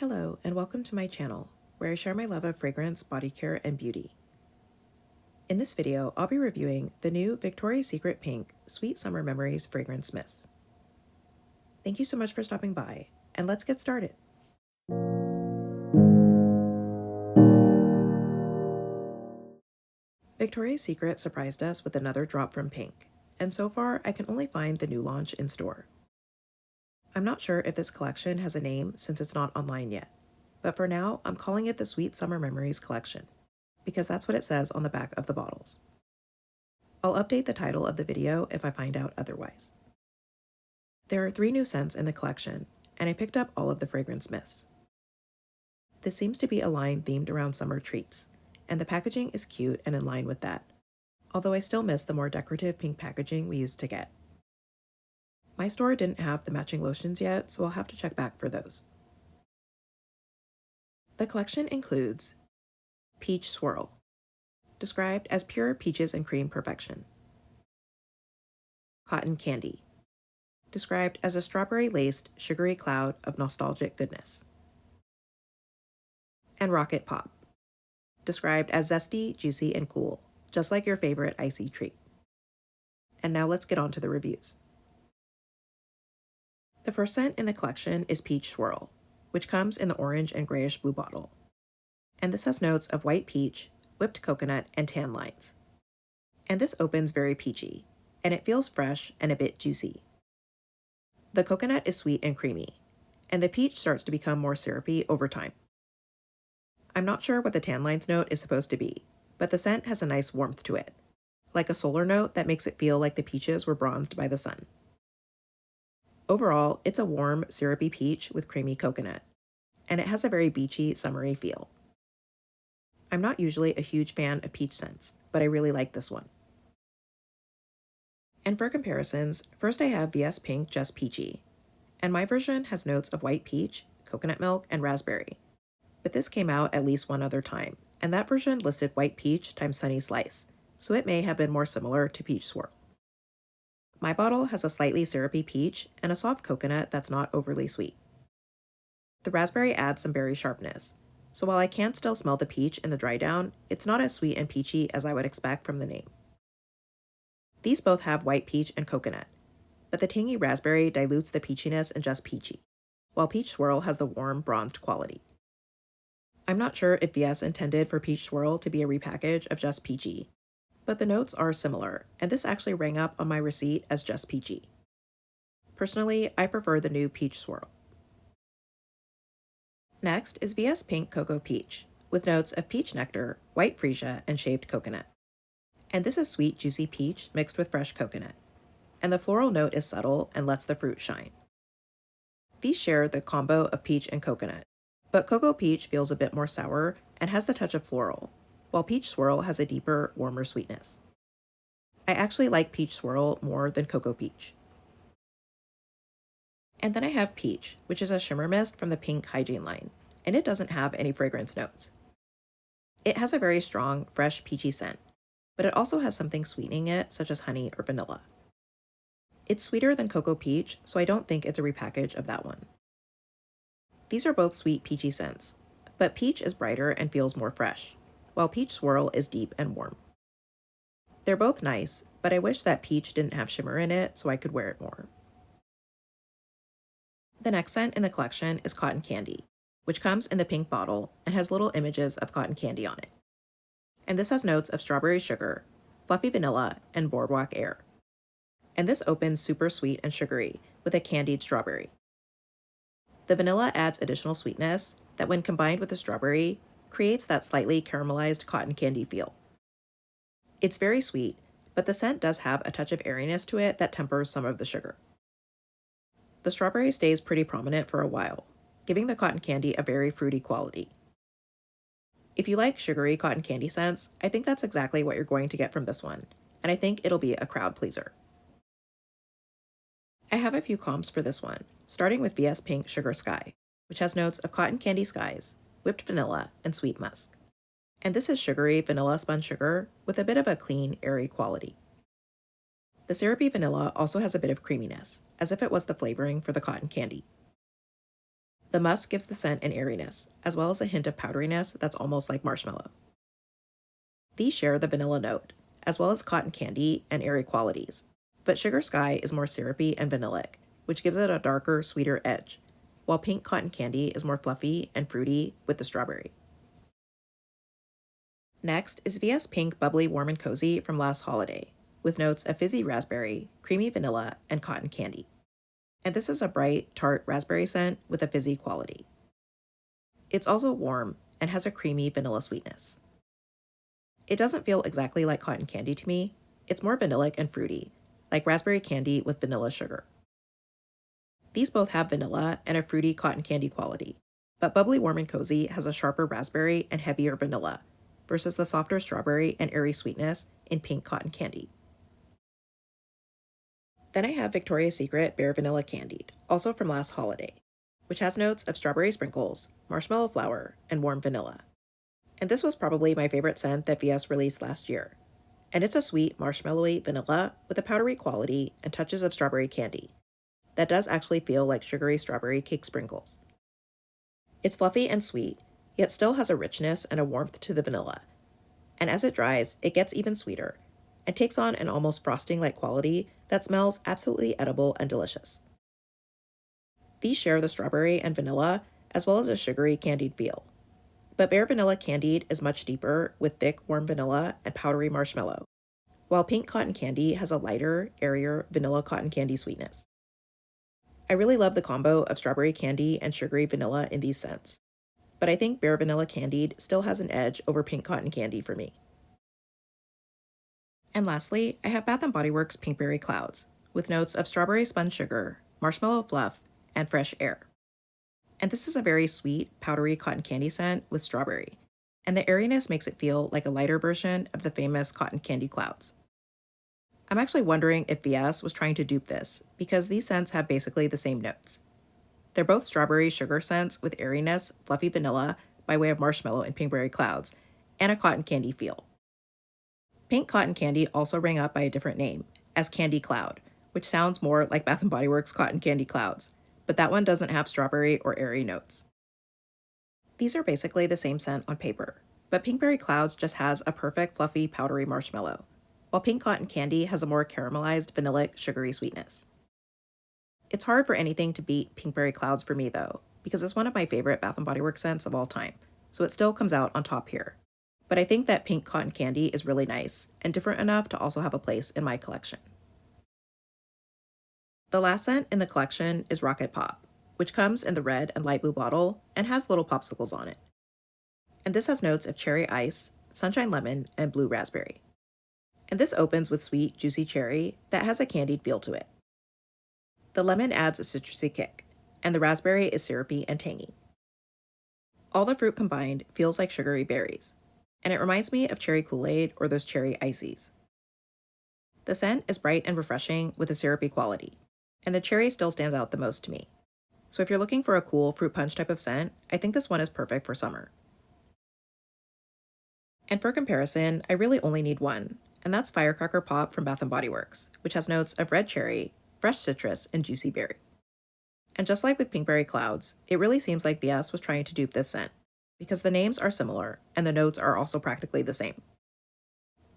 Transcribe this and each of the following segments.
Hello, and welcome to my channel, where I share my love of fragrance, body care, and beauty. In this video, I'll be reviewing the new Victoria's Secret Pink Sweet Summer Memories Fragrance Mist. Thank you so much for stopping by, and let's get started. Victoria's Secret surprised us with another drop from Pink, and so far I can only find the new launch in store. I'm not sure if this collection has a name since it's not online yet, but for now I'm calling it the Sweet Summer Memories Collection, because that's what it says on the back of the bottles. I'll update the title of the video if I find out otherwise. There are 3 new scents in the collection, and I picked up all of the fragrance mists. This seems to be a line themed around summer treats, and the packaging is cute and in line with that, although I still miss the more decorative pink packaging we used to get. My store didn't have the matching lotions yet, so I'll have to check back for those. The collection includes Peach Swirl, described as pure peaches and cream perfection. Cotton Candy, described as a strawberry-laced, sugary cloud of nostalgic goodness. And Rocket Pop, described as zesty, juicy, and cool, just like your favorite icy treat. And now let's get on to the reviews. The first scent in the collection is Peach Swirl, which comes in the orange and grayish-blue bottle. And this has notes of white peach, whipped coconut, and tan lines. And this opens very peachy, and it feels fresh and a bit juicy. The coconut is sweet and creamy, and the peach starts to become more syrupy over time. I'm not sure what the tan lines note is supposed to be, but the scent has a nice warmth to it, like a solar note that makes it feel like the peaches were bronzed by the sun. Overall, it's a warm, syrupy peach with creamy coconut, and it has a very beachy, summery feel. I'm not usually a huge fan of peach scents, but I really like this one. And for comparisons, first I have VS Pink Just Peachy, and my version has notes of white peach, coconut milk, and raspberry. But this came out at least one other time, and that version listed white peach times sunny slice, so it may have been more similar to Peach Swirl. My bottle has a slightly syrupy peach and a soft coconut that's not overly sweet. The raspberry adds some berry sharpness, so while I can still smell the peach in the dry down, it's not as sweet and peachy as I would expect from the name. These both have white peach and coconut, but the tangy raspberry dilutes the peachiness in Just Peachy, while Peach Swirl has the warm, bronzed quality. I'm not sure if VS intended for Peach Swirl to be a repackage of Just Peachy, but the notes are similar, and this actually rang up on my receipt as Just Peachy. Personally, I prefer the new Peach Swirl. Next is VS Pink Cocoa Peach, with notes of peach nectar, white freesia, and shaved coconut. And this is sweet, juicy peach mixed with fresh coconut, and the floral note is subtle and lets the fruit shine. These share the combo of peach and coconut, but Cocoa Peach feels a bit more sour and has the touch of floral, while Peach Swirl has a deeper, warmer sweetness. I actually like Peach Swirl more than Cocoa Peach. And then I have Peach, which is a shimmer mist from the Pink Hygiene line, and it doesn't have any fragrance notes. It has a very strong, fresh, peachy scent, but it also has something sweetening it, such as honey or vanilla. It's sweeter than Cocoa Peach, so I don't think it's a repackage of that one. These are both sweet, peachy scents, but Peach is brighter and feels more fresh, while Peach Swirl is deep and warm. They're both nice, but I wish that Peach didn't have shimmer in it so I could wear it more. The next scent in the collection is Cotton Candy, which comes in the pink bottle and has little images of cotton candy on it. And this has notes of strawberry sugar, fluffy vanilla, and Boardwalk air. And this opens super sweet and sugary with a candied strawberry. The vanilla adds additional sweetness that, when combined with the strawberry, creates that slightly caramelized cotton candy feel. It's very sweet, but the scent does have a touch of airiness to it that tempers some of the sugar. The strawberry stays pretty prominent for a while, giving the cotton candy a very fruity quality. If you like sugary cotton candy scents, I think that's exactly what you're going to get from this one, and I think it'll be a crowd pleaser. I have a few comps for this one, starting with VS Pink Sugar Sky, which has notes of cotton candy skies, whipped vanilla, and sweet musk. And this is sugary vanilla spun sugar with a bit of a clean, airy quality. The syrupy vanilla also has a bit of creaminess, as if it was the flavoring for the cotton candy. The musk gives the scent an airiness, as well as a hint of powderiness that's almost like marshmallow. These share the vanilla note, as well as cotton candy and airy qualities, but Sugar Sky is more syrupy and vanillic, which gives it a darker, sweeter edge, while Pink Cotton Candy is more fluffy and fruity with the strawberry. Next is VS Pink Bubbly Warm and Cozy from last holiday, with notes of fizzy raspberry, creamy vanilla, and cotton candy. And this is a bright, tart raspberry scent with a fizzy quality. It's also warm and has a creamy vanilla sweetness. It doesn't feel exactly like cotton candy to me. It's more vanillic and fruity, like raspberry candy with vanilla sugar. These both have vanilla and a fruity cotton candy quality, but Bubbly Warm and Cozy has a sharper raspberry and heavier vanilla, versus the softer strawberry and airy sweetness in Pink Cotton Candy. Then I have Victoria's Secret Bare Vanilla Candied, also from last holiday, which has notes of strawberry sprinkles, marshmallow flour, and warm vanilla. And this was probably my favorite scent that VS released last year. And it's a sweet, marshmallowy vanilla with a powdery quality and touches of strawberry candy. That does actually feel like sugary strawberry cake sprinkles. It's fluffy and sweet, yet still has a richness and a warmth to the vanilla. And as it dries, it gets even sweeter and takes on an almost frosting-like quality that smells absolutely edible and delicious. These share the strawberry and vanilla, as well as a sugary candied feel. But Bare Vanilla Candied is much deeper with thick, warm vanilla and powdery marshmallow, while Pink Cotton Candy has a lighter, airier vanilla cotton candy sweetness. I really love the combo of strawberry candy and sugary vanilla in these scents, but I think Bare Vanilla Candied still has an edge over Pink Cotton Candy for me. And lastly, I have Bath & Body Works Pinkberry Clouds, with notes of strawberry spun sugar, marshmallow fluff, and fresh air. And this is a very sweet, powdery cotton candy scent with strawberry, and the airiness makes it feel like a lighter version of the famous cotton candy clouds. I'm actually wondering if VS was trying to dupe this, because these scents have basically the same notes. They're both strawberry sugar scents with airiness, fluffy vanilla by way of marshmallow and pinkberry clouds, and a cotton candy feel. Pink Cotton Candy also rang up by a different name, as Candy Cloud, which sounds more like Bath & Body Works Cotton Candy Clouds, but that one doesn't have strawberry or airy notes. These are basically the same scent on paper, but Pinkberry Clouds just has a perfect fluffy powdery marshmallow, while Pink Cotton Candy has a more caramelized vanillic sugary sweetness. It's hard for anything to beat Pinkberry Clouds for me though, because it's one of my favorite Bath & Body Works scents of all time, so it still comes out on top here. But I think that Pink Cotton Candy is really nice, and different enough to also have a place in my collection. The last scent in the collection is Rocket Pop, which comes in the red and light blue bottle and has little popsicles on it. And this has notes of cherry ice, sunshine lemon, and blue raspberry. And this opens with sweet, juicy cherry that has a candied feel to it. The lemon adds a citrusy kick, and the raspberry is syrupy and tangy. All the fruit combined feels like sugary berries, and it reminds me of cherry Kool-Aid or those cherry ices. The scent is bright and refreshing with a syrupy quality, and the cherry still stands out the most to me. So if you're looking for a cool fruit punch type of scent, I think this one is perfect for summer. And for comparison, I really only need one, and that's Firecracker Pop from Bath & Body Works, which has notes of red cherry, fresh citrus, and juicy berry. And just like with Pinkberry Clouds, it really seems like VS was trying to dupe this scent, because the names are similar and the notes are also practically the same.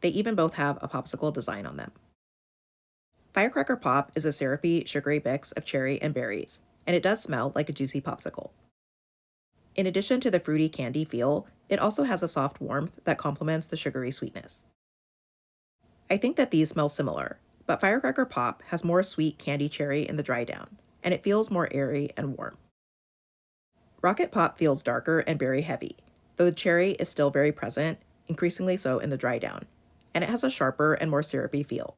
They even both have a popsicle design on them. Firecracker Pop is a syrupy, sugary mix of cherry and berries, and it does smell like a juicy popsicle. In addition to the fruity candy feel, it also has a soft warmth that complements the sugary sweetness. I think that these smell similar, but Firecracker Pop has more sweet candy cherry in the dry down, and it feels more airy and warm. Rocket Pop feels darker and berry heavy, though the cherry is still very present, increasingly so in the dry down, and it has a sharper and more syrupy feel.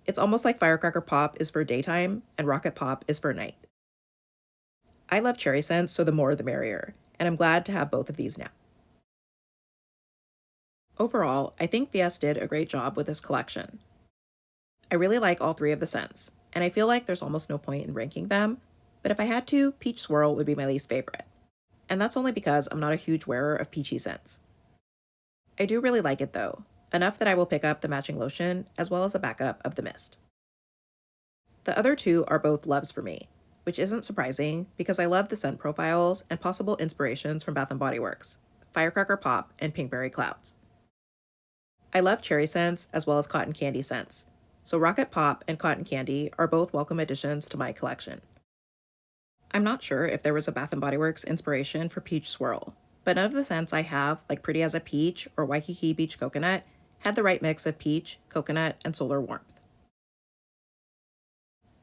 It's almost like Firecracker Pop is for daytime and Rocket Pop is for night. I love cherry scents, so the more the merrier, and I'm glad to have both of these now. Overall, I think VS did a great job with this collection. I really like all three of the scents, and I feel like there's almost no point in ranking them, but if I had to, Peach Swirl would be my least favorite. And that's only because I'm not a huge wearer of peachy scents. I do really like it though, enough that I will pick up the matching lotion as well as a backup of the mist. The other two are both loves for me, which isn't surprising because I love the scent profiles and possible inspirations from Bath & Body Works, Firecracker Pop, and Pinkberry Clouds. I love cherry scents as well as cotton candy scents, so Rocket Pop and Cotton Candy are both welcome additions to my collection. I'm not sure if there was a Bath & Body Works inspiration for Peach Swirl, but none of the scents I have, like Pretty as a Peach or Waikiki Beach Coconut, had the right mix of peach, coconut, and solar warmth.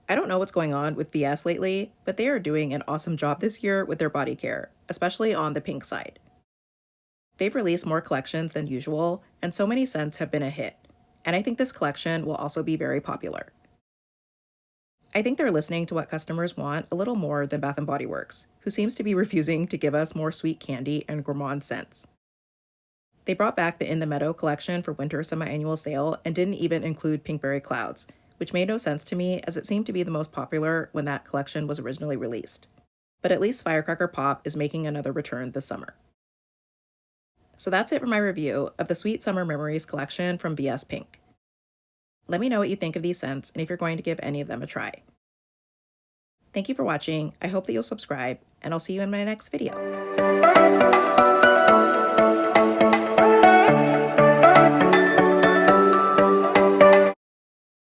I don't know what's going on with VS lately, but they are doing an awesome job this year with their body care, especially on the pink side. They've released more collections than usual, and so many scents have been a hit, and I think this collection will also be very popular. I think they're listening to what customers want a little more than Bath & Body Works, who seems to be refusing to give us more sweet candy and gourmand scents. They brought back the In the Meadow collection for winter semi-annual sale and didn't even include Pinkberry Clouds, which made no sense to me as it seemed to be the most popular when that collection was originally released. But at least Firecracker Pop is making another return this summer. So that's it for my review of the Sweet Summer Memories collection from VS Pink. Let me know what you think of these scents and if you're going to give any of them a try. Thank you for watching. I hope that you'll subscribe, and I'll see you in my next video.